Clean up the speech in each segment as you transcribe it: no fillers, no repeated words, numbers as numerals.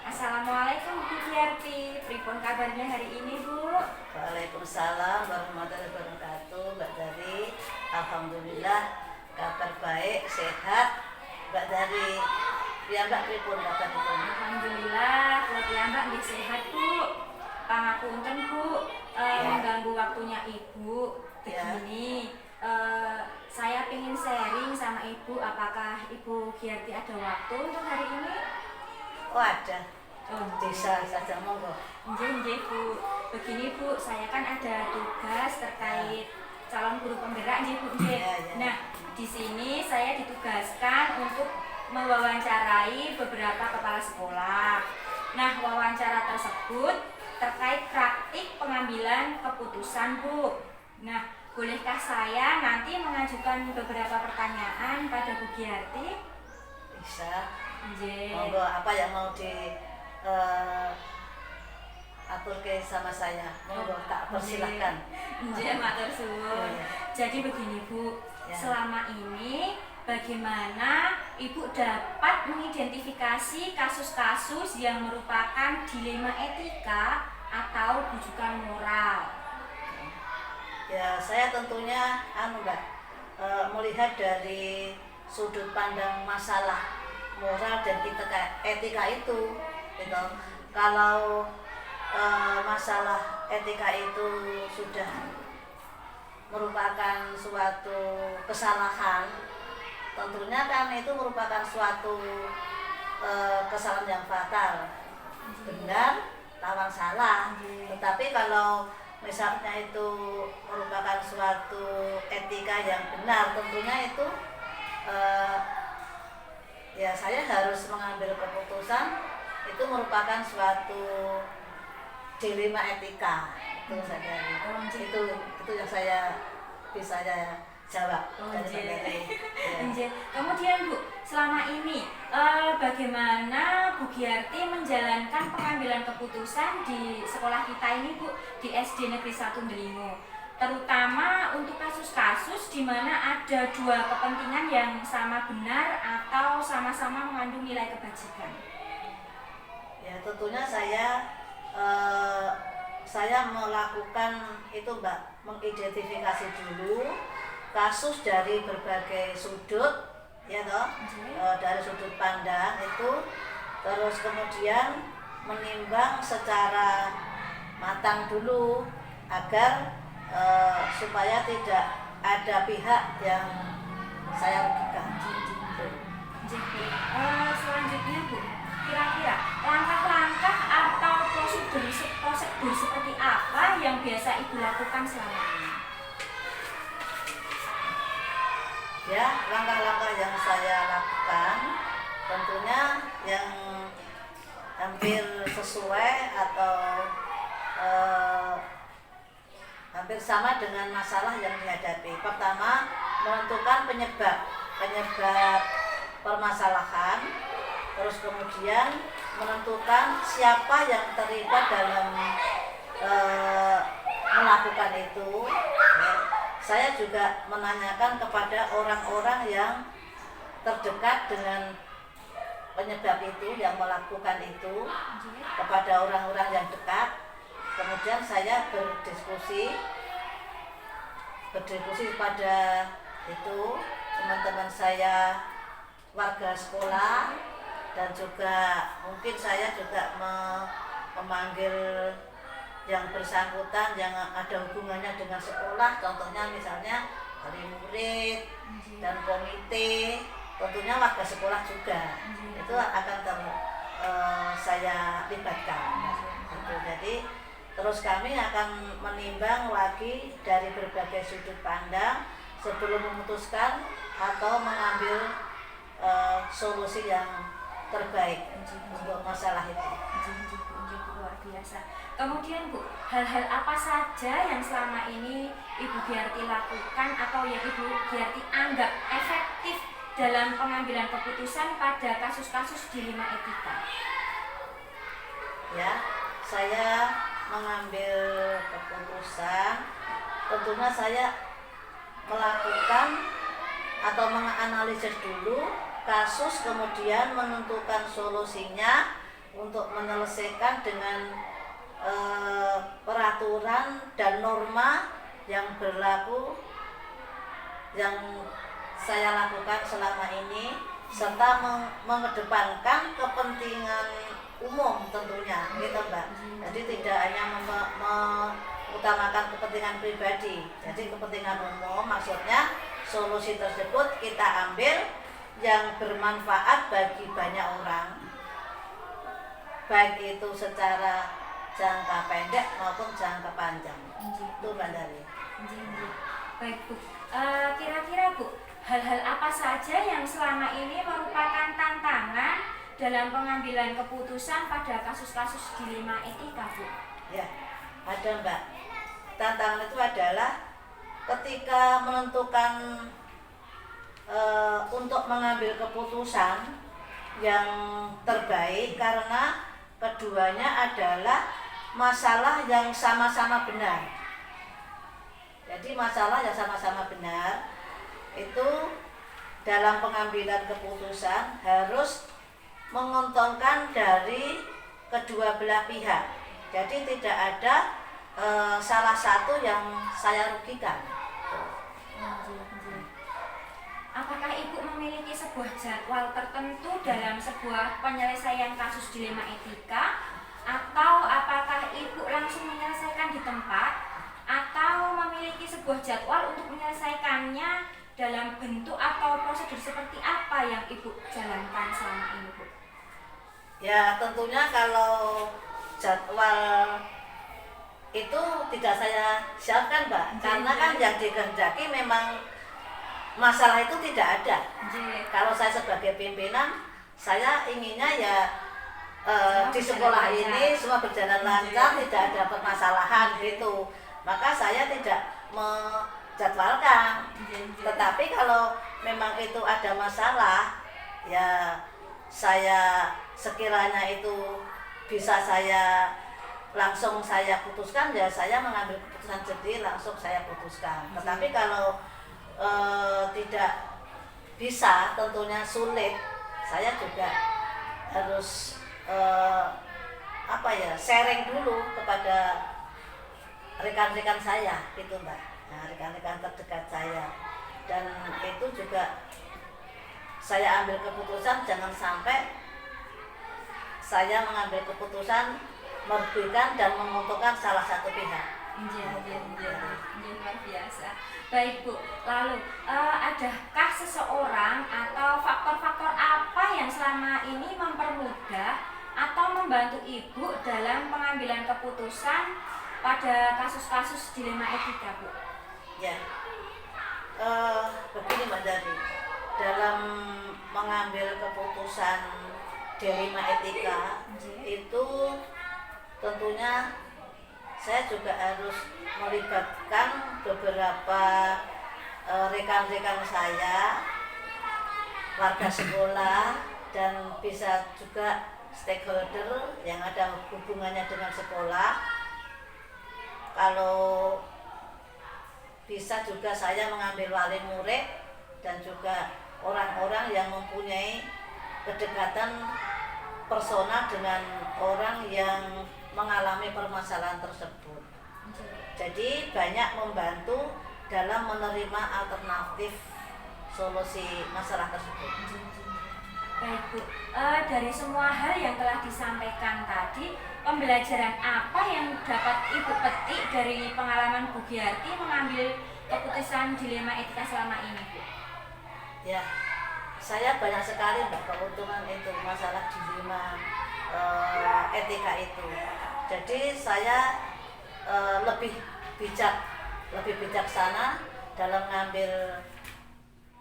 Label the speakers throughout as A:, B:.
A: Assalamualaikum Bu Giarti, pripun kabarnya hari ini Bu?
B: Waalaikumsalam warahmatullahi wabarakatuh. Mbak Dari, alhamdulillah kabar baik, sehat. Mbak Dari, ya Mbak pripun kabaripun?
A: Alhamdulillah, kula piyambak nggih sehat Bu. Pangapunten Bu, mengganggu waktunya Ibu.
B: Ya.
A: Begini, saya ingin sharing sama Ibu. Apakah Ibu Giarti ada waktu untuk hari ini?
B: Oh ada,
A: Oh,
B: bisa saja monggo.
A: Nggih Bu. Begini Bu, saya kan ada tugas terkait calon guru penggerak nggih Bu.
B: Iya, iya.
A: Nah, di sini saya ditugaskan untuk mewawancarai beberapa kepala sekolah. Nah, wawancara tersebut terkait praktik pengambilan keputusan Bu. Nah, bolehkah saya nanti mengajukan beberapa pertanyaan pada Bu Giarti?
B: Bisa.
A: Nggih.
B: Monggo, apa yang mau di atur ke sama saya? Monggo, tak persilahkan.
A: Nggih, matur suwun.
B: Iya.
A: Jadi begini Bu,
B: Ya.
A: selama ini bagaimana Ibu dapat mengidentifikasi kasus-kasus yang merupakan dilema etika atau bujukan moral?
B: Ya, saya tentunya Mbak, melihat dari sudut pandang masalah moral dan etika itu gitu. Kalau masalah etika itu sudah merupakan suatu kesalahan, tentunya kan itu merupakan suatu kesalahan yang fatal, benar lawan salah. Tetapi kalau misalnya itu merupakan suatu etika yang benar, tentunya itu ya saya harus mengambil keputusan itu merupakan suatu dilema etika. Itu saja. Itu yang saya bisa jawab dari sendiri.
A: Nggih. Kemudian Bu, selama ini bagaimana Bu Giarti menjalankan pengambilan keputusan di sekolah kita ini Bu, di SD Negeri 1 Delingo, terutama untuk kasus-kasus di mana ada dua kepentingan yang sama benar atau sama-sama mengandung nilai kebajikan?
B: Ya tentunya saya melakukan itu Mbak, mengidentifikasi dulu kasus dari berbagai sudut ya toh, dari sudut pandang itu, terus kemudian menimbang secara matang dulu agar supaya tidak ada pihak yang saya rugikan.
A: Selanjutnya Bu, kira-kira langkah-langkah atau prosedur seperti apa yang biasa Ibu lakukan selama ini?
B: Ya, langkah-langkah yang saya lakukan tentunya yang hampir sesuai atau hampir sama dengan masalah yang dihadapi. Pertama, menentukan penyebab permasalahan, terus kemudian menentukan siapa yang terlibat dalam melakukan itu. Ya. Saya juga menanyakan kepada orang-orang yang terdekat dengan penyebab itu, yang melakukan itu, kepada orang-orang yang dekat. Kemudian saya berdiskusi pada itu teman-teman saya, warga sekolah, dan juga mungkin saya juga memanggil yang bersangkutan yang ada hubungannya dengan sekolah, contohnya misalnya wali murid dan komite, tentunya warga sekolah juga itu akan saya libatkan. Jadi terus kami akan menimbang lagi dari berbagai sudut pandang sebelum memutuskan atau mengambil solusi yang terbaik untuk masalah itu.
A: Luar biasa. Kemudian Bu, hal-hal apa saja yang selama ini Ibu Giarti lakukan atau yang Ibu Giarti anggap efektif dalam pengambilan keputusan pada kasus-kasus dilema etika?
B: Ya, saya mengambil keputusan, tentunya saya melakukan atau menganalisis dulu kasus, kemudian menentukan solusinya untuk menyelesaikan dengan peraturan dan norma yang berlaku yang saya lakukan selama ini, serta mengedepankan kepentingan umum tentunya, gitu Mbak. Jadi tidak hanya mengutamakan kepentingan pribadi, jadi kepentingan umum, maksudnya solusi tersebut kita ambil yang bermanfaat bagi banyak orang, baik itu secara jangka pendek maupun jangka panjang. Itu Mbak Dari.
A: Baik Bu, kira-kira Bu, hal-hal apa saja yang selama ini merupakan tantangan dalam pengambilan keputusan pada kasus-kasus dilema etika, Bu?
B: Ya, ada Mbak. Tantangan itu adalah ketika menentukan untuk mengambil keputusan yang terbaik, karena keduanya adalah masalah yang sama-sama benar. Jadi masalah yang sama-sama benar itu dalam pengambilan keputusan harus menguntungkan dari kedua belah pihak. Jadi tidak ada salah satu yang saya rugikan.
A: Apakah Ibu memiliki sebuah jadwal tertentu dalam sebuah penyelesaian kasus dilema etika, atau apakah Ibu langsung menyelesaikan di tempat, atau memiliki sebuah jadwal untuk menyelesaikannya dalam bentuk atau prosedur seperti apa yang Ibu jalankan selama ini, Bu?
B: Ya, tentunya kalau jadwal itu tidak saya siapkan, Mbak. Karena kan yang dikehendaki memang masalah itu tidak ada. Kalau saya sebagai pimpinan, saya inginnya ya di sekolah ini semua berjalan lancar, tidak ada permasalahan gitu. Maka saya tidak menjadwalkan. Tetapi kalau memang itu ada masalah, ya saya sekiranya itu bisa saya langsung saya putuskan, ya saya mengambil keputusan sendiri, langsung saya putuskan. Tetapi kalau tidak bisa, tentunya sulit, saya juga harus sharing dulu kepada rekan-rekan saya, gitu Mbak. Nah, rekan-rekan terdekat saya, dan itu juga saya ambil keputusan jangan sampai saya mengambil keputusan merugikan dan menguntungkan salah satu pihak.
A: Luar biasa. Baik Bu, lalu adakah seseorang atau faktor-faktor apa yang selama ini mempermudah atau membantu Ibu dalam pengambilan keputusan pada kasus-kasus dilema etika, Bu?
B: Ya, begini Mbak Dari, dalam mengambil keputusan dilema etika itu tentunya saya juga harus melibatkan beberapa rekan-rekan saya, warga sekolah, dan bisa juga stakeholder yang ada hubungannya dengan sekolah. Kalau bisa juga saya mengambil wali murid dan juga orang-orang yang mempunyai kedekatan personal dengan orang yang mengalami permasalahan tersebut. Jadi banyak membantu dalam menerima alternatif solusi masalah tersebut.
A: Baik Bu, dari semua hal yang telah disampaikan tadi, pembelajaran apa yang dapat Ibu petik dari pengalaman Bu Giarti mengambil keputusan dilema etika selama ini, Bu?
B: Ya, saya banyak sekali Mbak keuntungan itu masalah dilema etika itu. Jadi saya lebih bijaksana dalam mengambil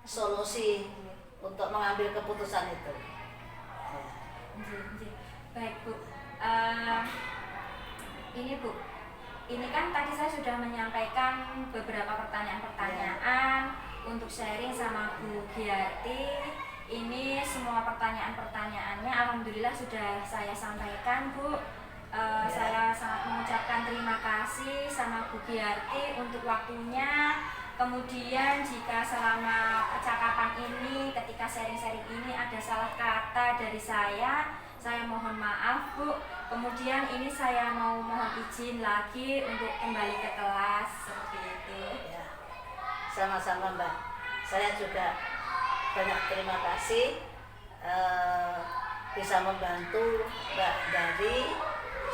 B: solusi untuk mengambil keputusan itu.
A: Baik Bu, ini Bu, ini kan tadi saya sudah menyampaikan beberapa pertanyaan-pertanyaan untuk sharing sama Bu Giarti. Ini semua pertanyaan-pertanyaannya alhamdulillah sudah saya sampaikan, Bu. Saya sangat mengucapkan terima kasih sama Bu Giarti untuk waktunya. Kemudian jika selama percakapan ini, ketika sharing-sharing ini ada salah kata dari saya mohon maaf. Kemudian ini saya mau mohon izin lagi untuk kembali ke kelas seperti itu.
B: Ya, sama-sama Mbak. Saya juga banyak terima kasih bisa membantu Mbak Dari.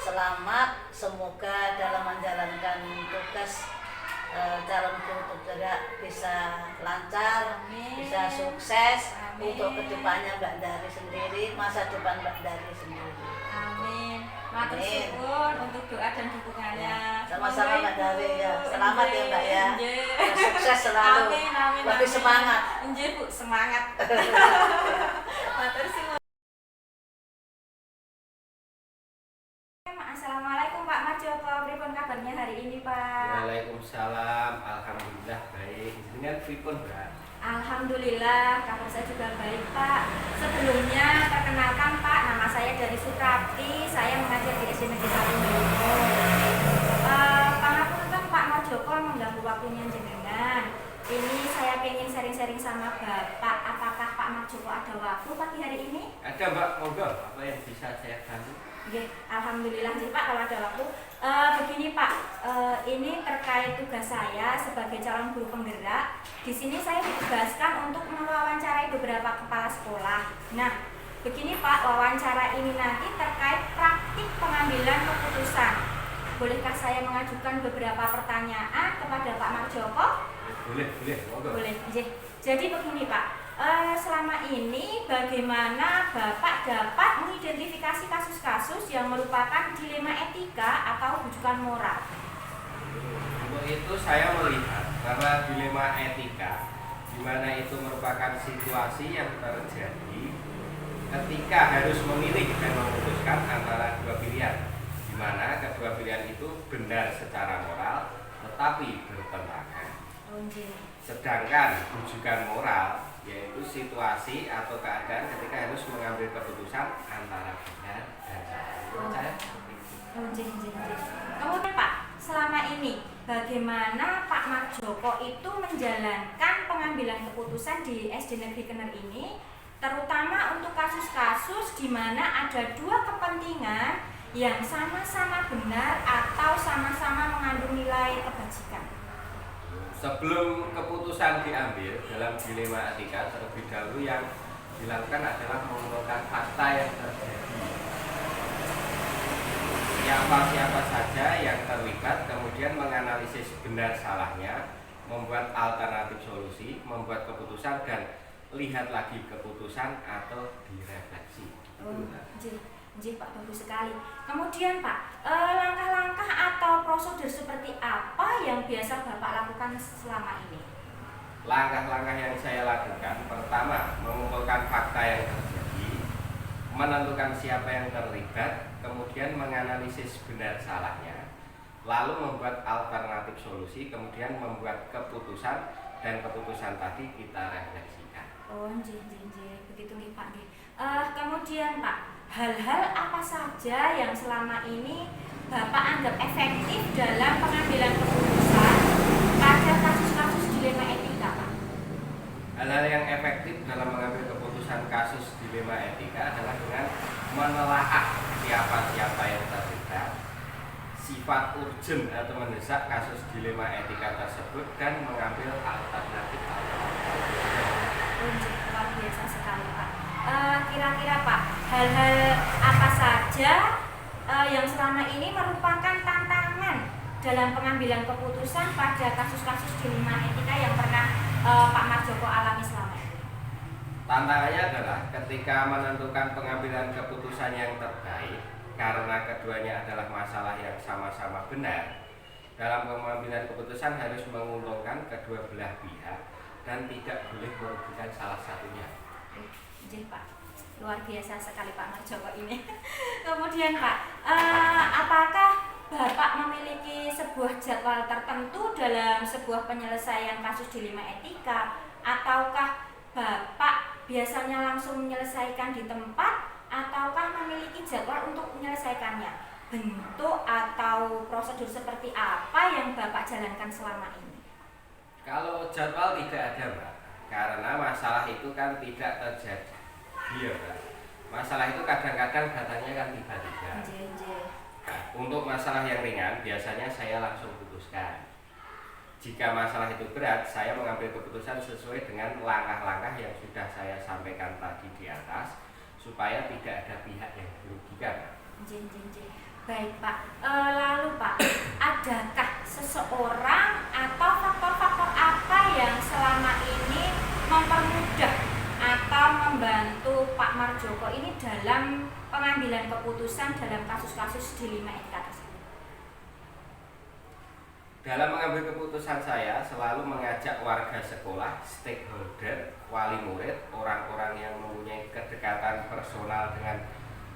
B: Selamat, semoga dalam menjalankan tugas calon guru penggerak bisa lancar,
A: Amin.
B: bisa sukses.
A: Amin.
B: Untuk kedepannya Mbak Dari sendiri, masa depan Mbak Dari sendiri.
A: Amin. Matur
B: Amin.
A: suwun untuk doa dan dukungannya.
B: Sama-sama Mbak Dari ya. Selamat ya Mbak ya.
A: Nggih.
B: Sukses selalu.
A: Amin, amin,
B: Lebih
A: amin.
B: semangat.
A: Nggih Bu, semangat. Matur suwun. Assalamualaikum Pak Marjoko, pripun kabarnya hari ini Pak?
C: Waalaikumsalam, alhamdulillah baik. Dengan pripun, Mbak?
A: Alhamdulillah, kabar saya juga baik Pak. Sebelumnya perkenalkan Pak, nama saya dari Suprapti, saya mengajar di SD Negeri 1 Ndelimo. Pangapunten Pak Marjoko mengganggu waktunya jenengan. Ini saya pengen sharing-sharing sama Bapak. Apakah Pak Marjoko ada waktu pagi hari ini?
C: Ada Mbak, monggo. Apa yang bisa saya bantu?
A: Oke, alhamdulillah sih Pak kalau ada waktu. Begini Pak, ini terkait tugas saya sebagai calon guru penggerak. Di sini saya ditugaskan untuk mewawancarai beberapa kepala sekolah. Nah, begini Pak, wawancara ini nanti terkait praktik pengambilan keputusan. Bolehkah saya mengajukan beberapa pertanyaan kepada Pak Marjoko?
C: Boleh, monggo.
A: Boleh, jadi begini Pak. Selama ini bagaimana Bapak dapat mengidentifikasi kasus-kasus yang merupakan dilema etika atau rujukan moral?
C: Untuk itu saya melihat bahwa dilema etika, di mana itu merupakan situasi yang terjadi ketika harus memilih dan memutuskan antara dua pilihan, di mana kedua pilihan itu benar secara moral, tetapi bertentangan. Sedangkan rujukan moral yaitu situasi atau keadaan ketika harus mengambil keputusan antara benar dan salah.
A: Kemudian Pak, selama ini bagaimana Pak Marjoko itu menjalankan pengambilan keputusan di SD Negeri Kener ini, terutama untuk kasus-kasus di mana ada dua kepentingan yang sama-sama benar atau sama-sama mengandung nilai kebajikan?
C: Sebelum keputusan diambil dalam dilema etika, terlebih dahulu yang dilakukan adalah mengumpulkan fakta yang terjadi. Siapa-siapa saja yang terlibat, kemudian menganalisis benar salahnya, membuat alternatif solusi, membuat keputusan, dan lihat lagi keputusan atau direfleksi.
A: Pak, bagus sekali. Kemudian Pak, langkah-langkah atau prosedur seperti apa yang biasa Bapak lakukan selama ini?
C: Langkah-langkah yang saya lakukan, pertama, mengumpulkan fakta yang terjadi, menentukan siapa yang terlibat, kemudian menganalisis benar salahnya, lalu membuat alternatif solusi, kemudian membuat keputusan, dan keputusan tadi kita refleksikan.
A: Begitu nih Pak. Kemudian Pak, hal-hal apa saja yang selama ini Bapak anggap efektif dalam pengambilan keputusan pada kasus-kasus dilema etika, Pak?
C: Hal-hal yang efektif dalam mengambil keputusan kasus dilema etika adalah dengan menelaah siapa-siapa yang terlibat, sifat urgent atau mendesak kasus dilema etika tersebut, dan mengambil alternatif.
A: Luar biasa sekali Pak. Kira-kira Pak, hal-hal apa saja yang selama ini merupakan tantangan dalam pengambilan keputusan pada kasus-kasus dilema etika yang pernah Pak Marjoko alami selama ini?
C: Tantangannya adalah ketika menentukan pengambilan keputusan yang terbaik, karena keduanya adalah masalah yang sama-sama benar. Dalam pengambilan keputusan harus menguntungkan kedua belah pihak dan tidak boleh merugikan salah satunya.
A: Pak, luar biasa sekali Pak Marjoko ini. Kemudian Pak, apakah Bapak memiliki sebuah jadwal tertentu dalam sebuah penyelesaian kasus dilema etika, ataukah Bapak biasanya langsung menyelesaikan di tempat, ataukah memiliki jadwal untuk menyelesaikannya? Bentuk atau prosedur seperti apa yang Bapak jalankan selama ini?
C: Kalau jadwal tidak ada Mbak, karena masalah itu kan tidak terjadi ya Mbak. Masalah itu kadang-kadang datangnya kan tiba-tiba. Nah, untuk masalah yang ringan biasanya saya langsung putuskan. Jika masalah itu berat, saya mengambil keputusan sesuai dengan langkah-langkah yang sudah saya sampaikan tadi di atas, supaya tidak ada pihak yang dirugikan.
A: Baik Pak, lalu Pak, adakah seseorang atau faktor-faktor apa yang selama ini mempermudah atau membantu Pak Marjoko ini dalam pengambilan keputusan dalam kasus-kasus di 5 etika tersebut?
C: Dalam mengambil keputusan saya selalu mengajak warga sekolah, stakeholder, wali murid, orang-orang yang mempunyai kedekatan personal dengan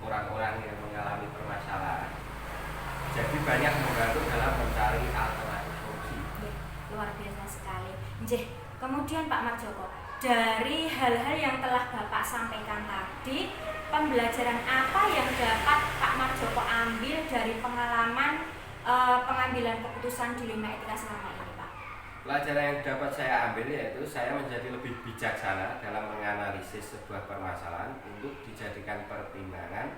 C: orang-orang yang mengalami permasalahan. Jadi banyak membantu dalam mencari alternatif solusi.
A: Luar biasa sekali. Kemudian Pak Marjoko, dari hal-hal yang telah Bapak sampaikan tadi, pembelajaran apa yang dapat Pak Marjoko ambil dari pengalaman pengambilan keputusan di 5 etika selama ini, Pak?
C: Pelajaran yang dapat saya ambil yaitu saya menjadi lebih bijaksana dalam menganalisis sebuah permasalahan untuk dijadikan pertimbangan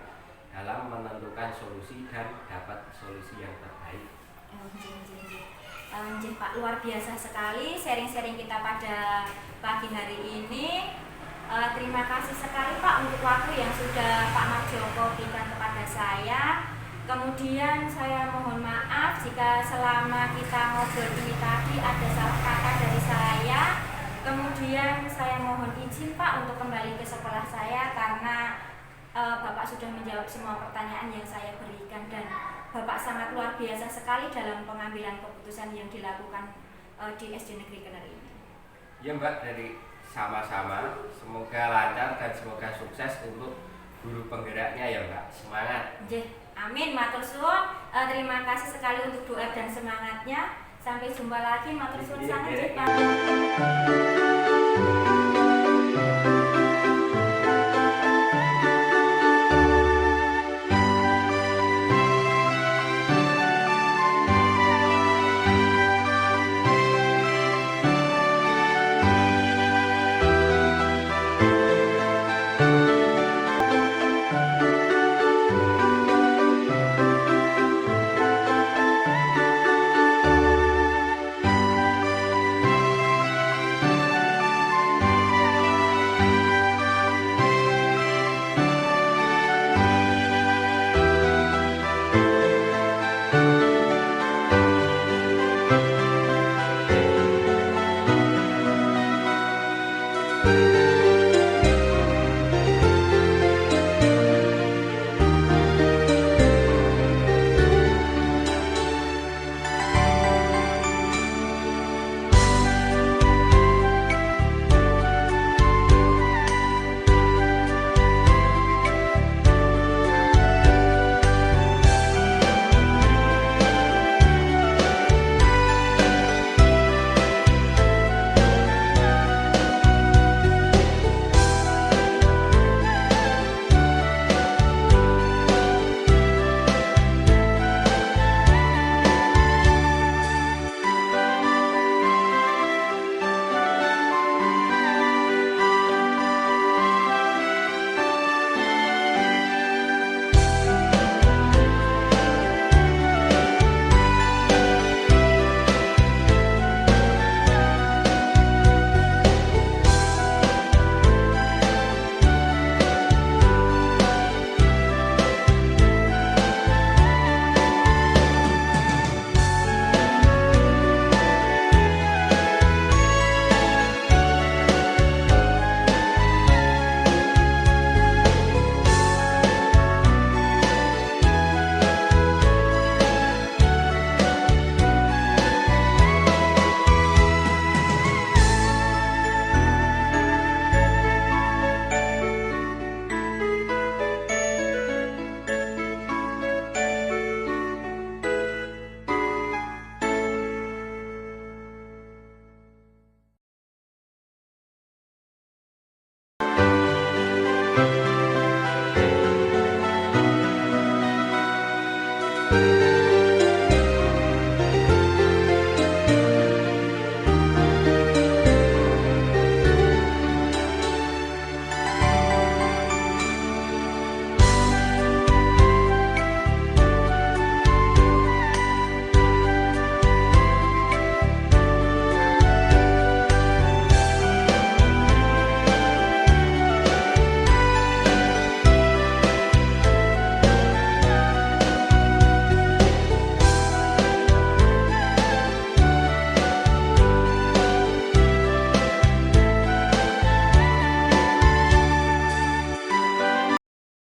C: dalam menentukan solusi dan dapat solusi yang terbaik.
A: Pak, luar biasa sekali sharing-sharing kita pada pagi hari ini. Terima kasih sekali Pak untuk waktu yang sudah Pak Marjoko berikan kepada saya. Kemudian saya mohon maaf jika selama kita ngobrol ini tadi ada salah kata dari saya. Kemudian saya mohon izin Pak untuk kembali ke sekolah saya karena Bapak sudah menjawab semua pertanyaan yang saya berikan dan Bapak sangat luar biasa sekali dalam pengambilan keputusan yang dilakukan di SD Negeri Kener ini.
C: Ya Mbak, dari sama-sama, semoga lancar dan semoga sukses untuk guru penggeraknya ya Mbak. Semangat.
A: Amin, matur suwun. Terima kasih sekali untuk doa dan semangatnya. Sampai jumpa lagi, matur suwun sangat Pak.